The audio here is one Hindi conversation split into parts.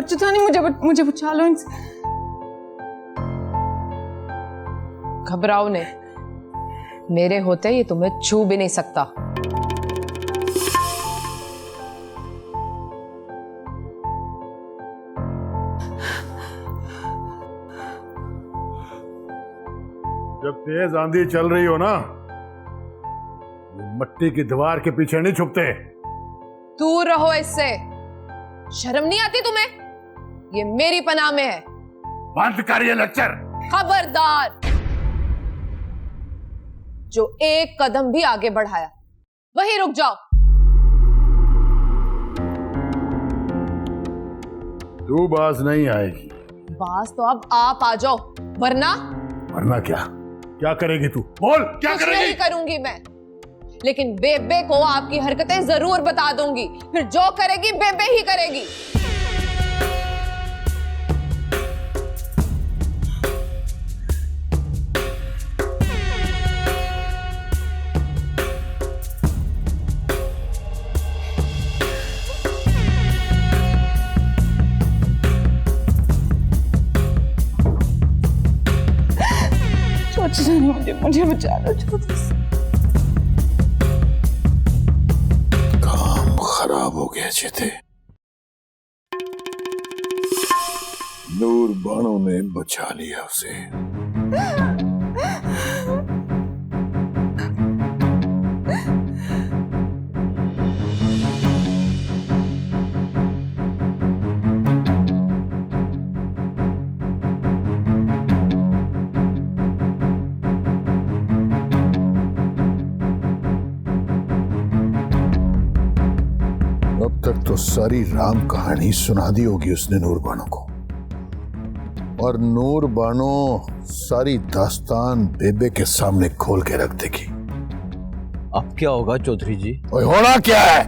चुचानी मुझे बचा लो इनसे। घबराओ नहीं, मेरे होते ये तुम्हें छू भी नहीं सकता। जब तेज आंधी चल रही हो ना, मट्टी की दीवार के पीछे नहीं छुपते। दूर रहो इससे, शर्म नहीं आती तुम्हें? ये मेरी पनाह में है। बंद कर ये लेक्चर। खबरदार, जो एक कदम भी आगे बढ़ाया वहीं रुक जाओ। तू बाज नहीं आएगी। बास तो अब आप आ जाओ, वरना वरना क्या करेगी तू? बोल, क्या कुछ करेगी? नहीं करूंगी मैं, लेकिन बेबे को आपकी हरकतें जरूर बता दूंगी। फिर जो करेगी बेबे ही करेगी। मुझे बचा लो। काम खराब हो गया चेते। नूर बाणों ने बचा लिया उसे। अब तक तो सारी राम कहानी सुना दी होगी उसने नूर बानो को, और नूर बानो सारी दास्तान बेबे के सामने खोल के रख देगी। अब क्या होगा चौधरी जी? ओए होना क्या है?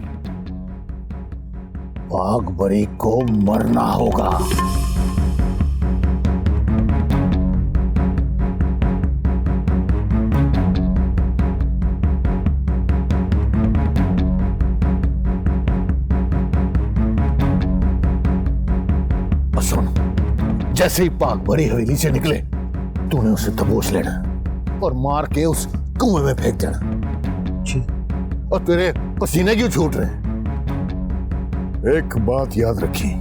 बाघबरी को मरना होगा। जैसे ही बाघबरी हवेली से निकले, तूने उसे दबोच लेना और मार के उस कुएं में फेंक देना। और तेरे पसीने क्यों छूट रहे हैं? एक बात याद रखी,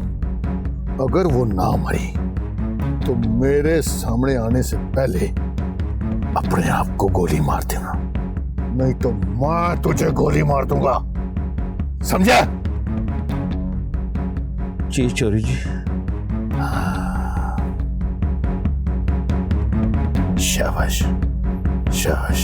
अगर वो ना मरी तो मेरे सामने आने से पहले अपने आप को गोली मार देना, नहीं तो मैं तुझे गोली मार दूंगा। समझा? जी चौधरी जी। शाबाश शाबाश।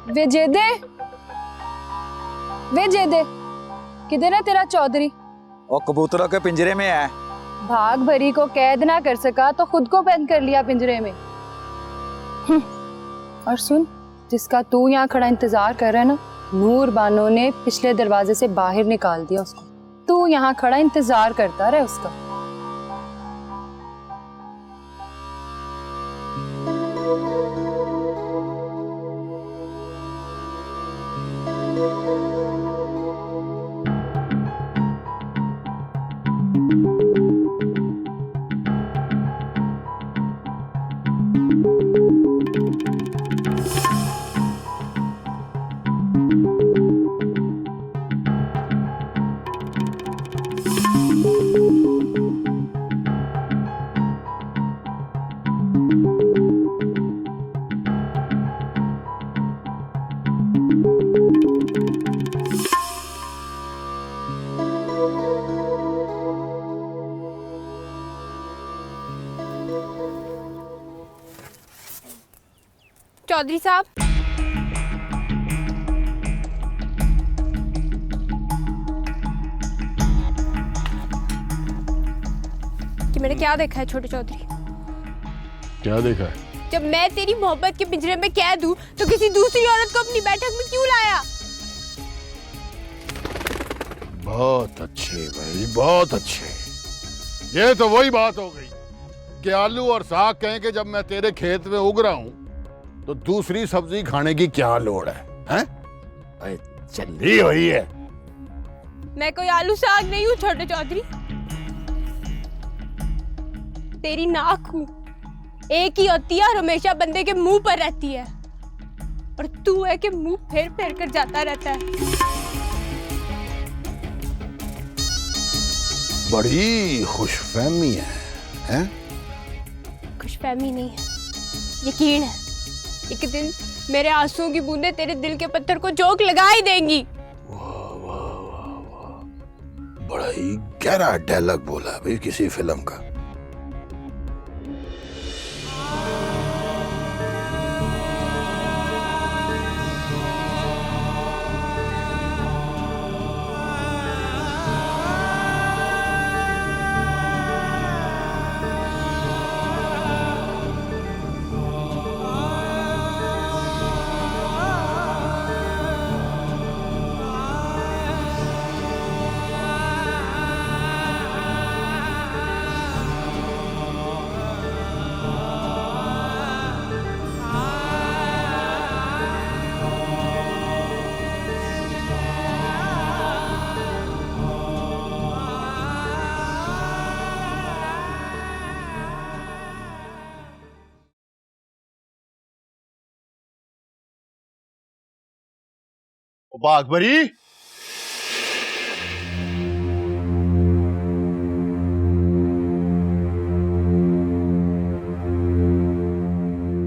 वे जेदे किधर है तेरा चौधरी? और कबूतरों के पिंजरे में है। भाग भरी को कैद ना कर सका तो खुद को बंद कर लिया पिंजरे में। और सुन, जिसका तू यहाँ खड़ा इंतजार कर रहा है ना, नूर बानो ने पिछले दरवाजे से बाहर निकाल दिया उसको। तू यहाँ खड़ा इंतजार करता रहे उसका। चौधरी साहब, कि मैंने क्या देखा है छोटे चौधरी? क्या देखा है? जब मैं तेरी मोहब्बत के पिंजरे में कैद हूँ तो किसी दूसरी औरत को अपनी बैठक में क्यों लाया? बहुत अच्छे भाई, बहुत अच्छे। ये तो वही बात हो गई कि आलू और साग कहें कि जब मैं तेरे खेत में उग रहा हूं तो दूसरी सब्जी खाने की क्या लोड़ है, हैं? अरे चली हुई है। मैं कोई आलू साग नहीं हूँ छोटे चौधरी। तेरी नाक हूँ, एक ही होती है और हमेशा बंदे के मुंह पर रहती है, और तू है कि मुंह फेर फेर कर जाता रहता है। बड़ी खुशफहमी है, हैं? खुशफहमी नहीं है, यकीन है। एक दिन मेरे आंसुओं की बूंदें तेरे दिल के पत्थर को चोट लगा ही देंगी। बड़ा ही गहरा डायलॉग बोला भाई किसी फिल्म का। बागबरी,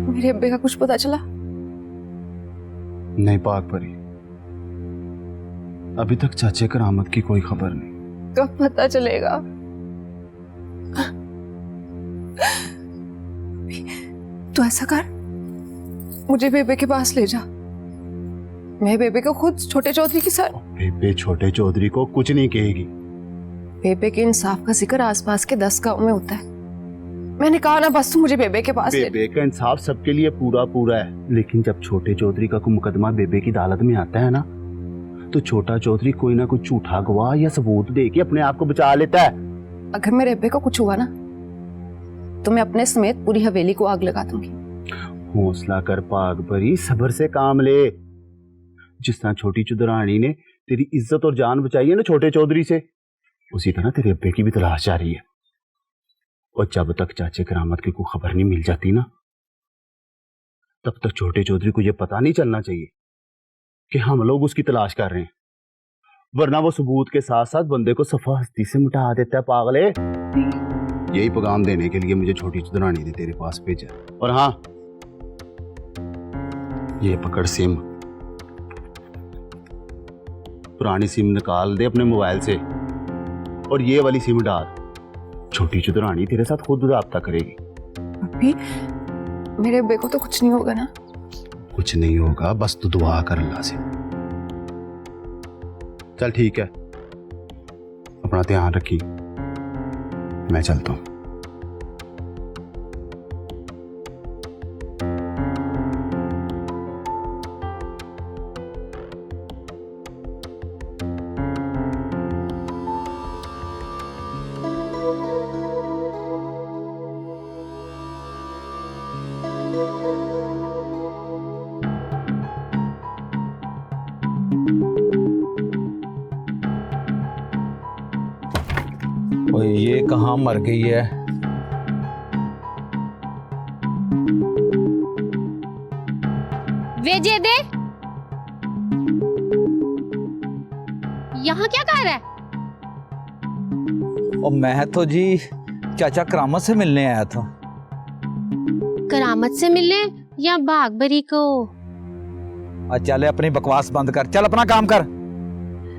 मेरे अब्बे का कुछ पता चला? नहीं बागबरी, अभी तक चाचे करामत की कोई खबर नहीं। कब पता चलेगा? तो ऐसा कर, मुझे बेबे के पास ले जा। मैं बेबे को खुद छोटे चौधरी के साथ। बेबे छोटे चौधरी को कुछ नहीं कहेगी। बेबे के इंसाफ का जिक्र आसपास के 10 गांव में होता है। मैंने कहा ना, बस तू मुझे बेबे के पास ले। बेबे का इंसाफ सबके लिए पूरा पूरा है, लेकिन जब छोटे चौधरी का कोई मुकदमा बेबे की अदालत में आता है ना, तो छोटा चौधरी कोई ना कोई झूठा गवाह या सबूत दे के अपने आप को बचा लेता है। अगर मेरे अब्बे को कुछ हुआ ना, तो मैं अपने समेत पूरी हवेली को आग लगा दूंगी। हौसला कर बागबरी, सब्र से काम ले। जिस तरह छोटी चुदरानी ने तेरी इज्जत और जान बचाई है ना छोटे चौधरी से, उसी तरह तेरे अब्बे की भी तलाश जारी है। और जब तक चाचे करामत की कोई खबर नहीं मिल जाती ना, तब तक छोटे चौधरी को यह पता नहीं चलना चाहिए कि हम लोग उसकी तलाश कर रहे हैं, वरना वो सबूत के साथ साथ बंदे को सफा हस्ती से मिटा देता है। पागले, यही पैगाम देने के लिए मुझे छोटी चुदरानी ने तेरे पास भेजा। और हाँ, ये पकड़ सिम, पुरानी सिम निकाल दे अपने मोबाइल से और ये वाली सिम डाल। छोटी चुदरानी तेरे साथ खुद राब्ता करेगी। अभी मेरे अब्बे को तो कुछ नहीं होगा ना? कुछ नहीं होगा, बस तू दुआ कर अल्लाह से। चल ठीक है, अपना ध्यान रखी, मैं चलता हूं। और ये कहाँ मर गई है? वेजे दे, यहाँ क्या कर रहा है? और मैं तो जी चाचा करामत से मिलने आया था। करामत से मिलने या बागबरी को? चल अपनी बकवास बंद कर, चल अपना काम कर।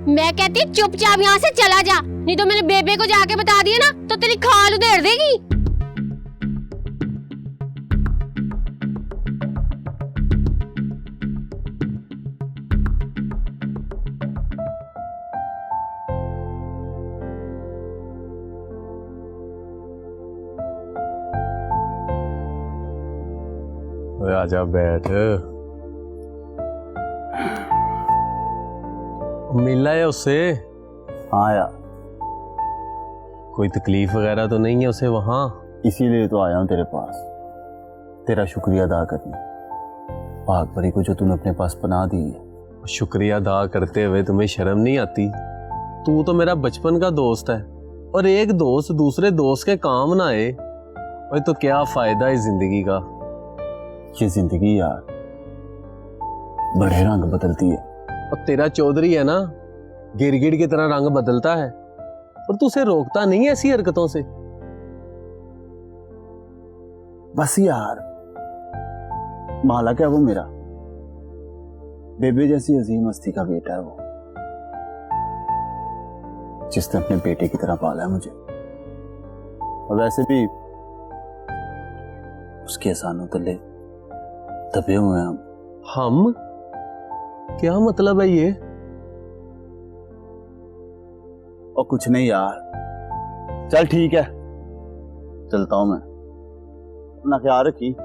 मैं कहती चुपचाप यहाँ से चला जा, नहीं तो मैंने बेबे को जाके बता दिया ना तो तेरी खाल उधेड़ देगी। आजा बैठ, मिलना है उससे। हाँ यार, कोई तकलीफ वगैरह तो नहीं है उसे वहां? इसीलिए तो आया हूँ तेरे पास, तेरा शुक्रिया अदा करने। पाक परी को जो तूने अपने पास पनाह दी है। शुक्रिया अदा करते हुए तुम्हें शर्म नहीं आती? तू तो मेरा बचपन का दोस्त है, और एक दोस्त दूसरे दोस्त के काम ना आए और तो क्या फायदा है जिंदगी का? ये जिंदगी यार बड़े रंग बदलती है। और तेरा चौधरी है ना, गिरगिट की तरह रंग बदलता है, और तू उसे रोकता नहीं है ऐसी हरकतों से। बस यार, मालक है वो मेरा, बेबे जैसी अजीम हस्ती का बेटा है वो, जिसने अपने बेटे की तरह पाला है मुझे। और वैसे भी उसके एहसानों तले दबे हुए हैं हम। क्या मतलब है ये? और कुछ नहीं यार, चल ठीक है, चलता हूं मैं, अपना ख्याल रखी।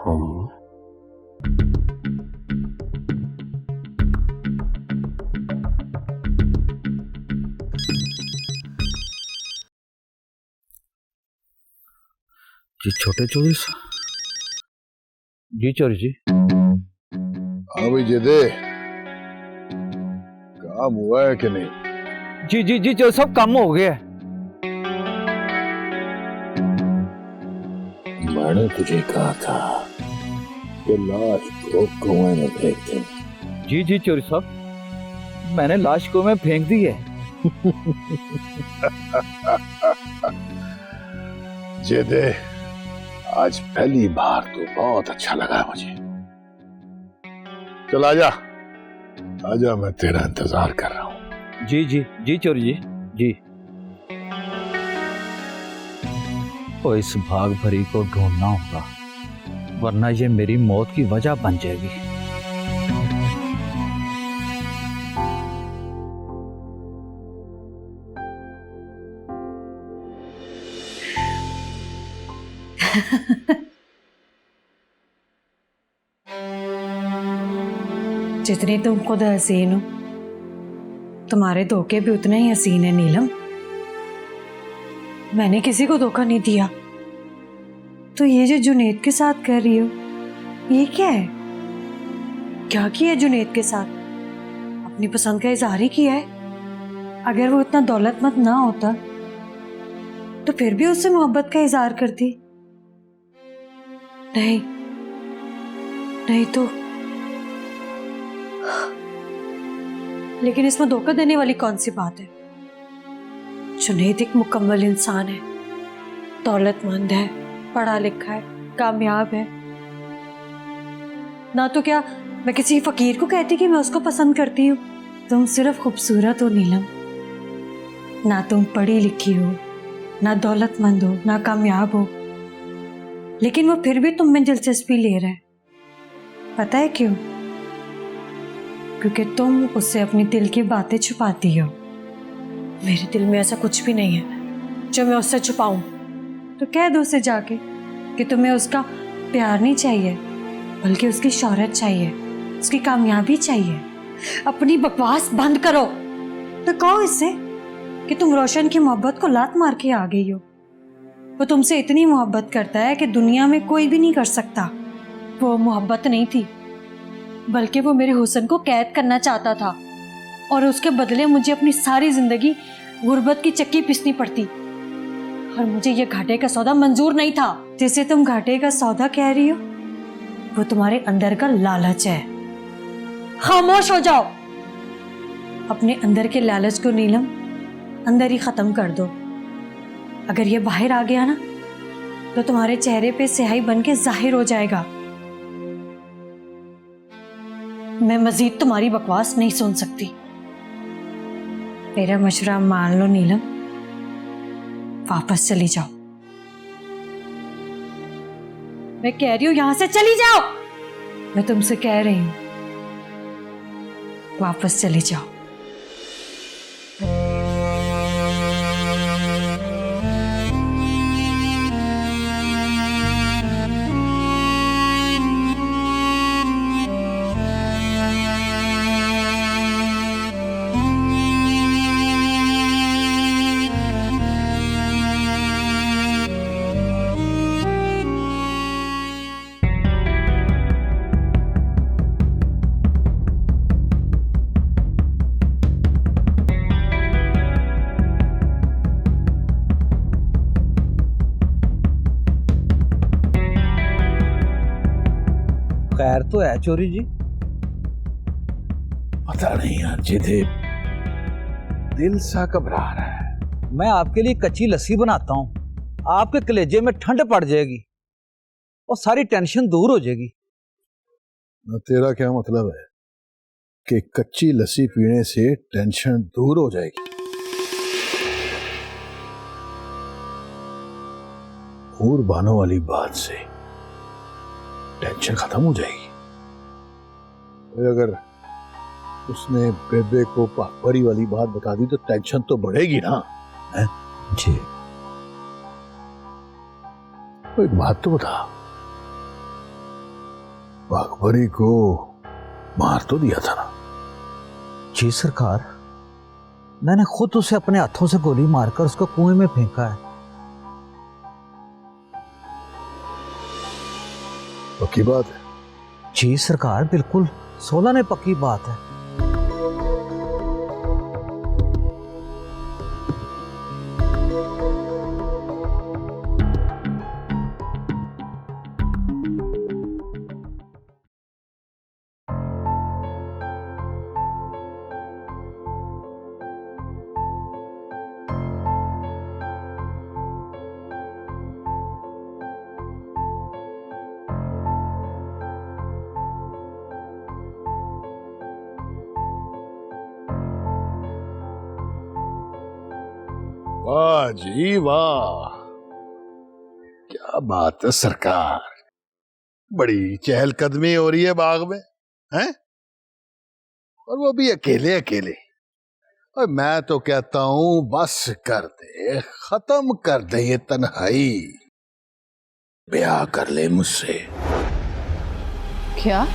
हम जी छोटे चौधरी जी, चौधरी जी। हाँ भाई जेदे, काम हुआ है कि नहीं? जी जी जी चौधरी साहब, काम हो गया है। मैंने तुझे कहा था कि लाश को कुएं में फेंक दे। जी जी चौधरी साहब, मैंने लाश को में फेंक दी है। जेदे, आज पहली बार तो बहुत अच्छा लगा मुझे। चल आजा, आजा, मैं तेरा इंतजार कर रहा हूँ। जी जी जी चौधरी जी जी। तो इस भाग भरी को ढूंढना होगा, वरना ये मेरी मौत की वजह बन जाएगी। जितनी तुम खुद हसीन हो, तुम्हारे धोखे भी उतने ही हसीन है नीलम। मैंने किसी को धोखा नहीं दिया। तो ये जो जुनैद के साथ कर रही हो, ये क्या है? क्या किया है जुनैद के साथ? अपनी पसंद का इजहार ही किया है। अगर वो इतना दौलतमंद ना होता तो फिर भी उससे मोहब्बत का इजहार करती। नहीं नहीं तो, लेकिन इसमें धोखा देने वाली कौन सी बात है? जुनैद एक मुकम्मल इंसान है, दौलतमंद है, पढ़ा लिखा है, कामयाब है। ना तो क्या मैं किसी फकीर को कहती कि मैं उसको पसंद करती हूँ। तुम सिर्फ खूबसूरत हो नीलम, ना तुम पढ़ी लिखी हो, ना दौलतमंद हो, ना कामयाब हो, लेकिन वो फिर भी तुम में दिलचस्पी ले रहा है। पता है क्यों? क्योंकि तुम उससे अपनी दिल की बातें छुपाती हो। मेरे दिल में ऐसा कुछ भी नहीं है जो मैं उससे छुपाऊं। तो कह दो उसे जाके कि तुम्हें उसका प्यार नहीं चाहिए, बल्कि उसकी शोहरत चाहिए, उसकी कामयाबी चाहिए। अपनी बकवास बंद करो। तो कहो इससे कि तुम रोशन की मोहब्बत को लात मार के आ गई हो। वो तुमसे इतनी मोहब्बत करता है कि दुनिया में कोई भी नहीं कर सकता। वो मोहब्बत नहीं थी, बल्कि वो मेरे हुस्न को कैद करना चाहता था, और उसके बदले मुझे अपनी सारी जिंदगी गुर्बत की चक्की पीसनी पड़ती। और मुझे ये घाटे का सौदा मंजूर नहीं था। जिसे तुम घाटे का सौदा कह रही हो, वो तुम्हारे अंदर का लालच है। खामोश हो जाओ। अपने अंदर के लालच को नीलम अंदर ही खत्म कर दो। अगर ये बाहर आ गया ना, तो तुम्हारे चेहरे पे स्याही बन के जाहिर हो जाएगा। मैं मजीद तुम्हारी बकवास नहीं सुन सकती। मेरा मशवरा मान लो नीलम, वापस चली जाओ। मैं कह रही हूं यहां से चली जाओ। मैं तुमसे कह रही हूं, वापस चली जाओ। खैर तो है चोरी जी? पता नहीं यार, जिधे दिल सा घबरा रहा है। मैं आपके लिए कच्ची लस्सी बनाता हूँ, आपके कलेजे में ठंड पड़ जाएगी और सारी टेंशन दूर हो जाएगी। ना तेरा क्या मतलब है कि कच्ची लस्सी पीने से टेंशन दूर हो जाएगी? और बानो वाली बात से टेंशन खत्म हो जाएगी? और अगर उसने बेबे को पापरी वाली बात बता दी तो टेंशन तो बढ़ेगी ना? है? जी। तो एक बात तो बता, पापरी को मार तो दिया था ना? जी सरकार, मैंने खुद उसे अपने हाथों से गोली मारकर उसको कुएं में फेंका है। पक्की बात है? जी सरकार, बिल्कुल 16 ने पक्की बात है। वाह जी वाह, क्या बात है सरकार, बड़ी चहलकदमी हो रही है बाग में, हैं? और वो भी अकेले अकेले। और मैं तो कहता हूं बस कर दे, खत्म कर दे ये तन्हाई, ब्याह कर ले मुझसे। क्या?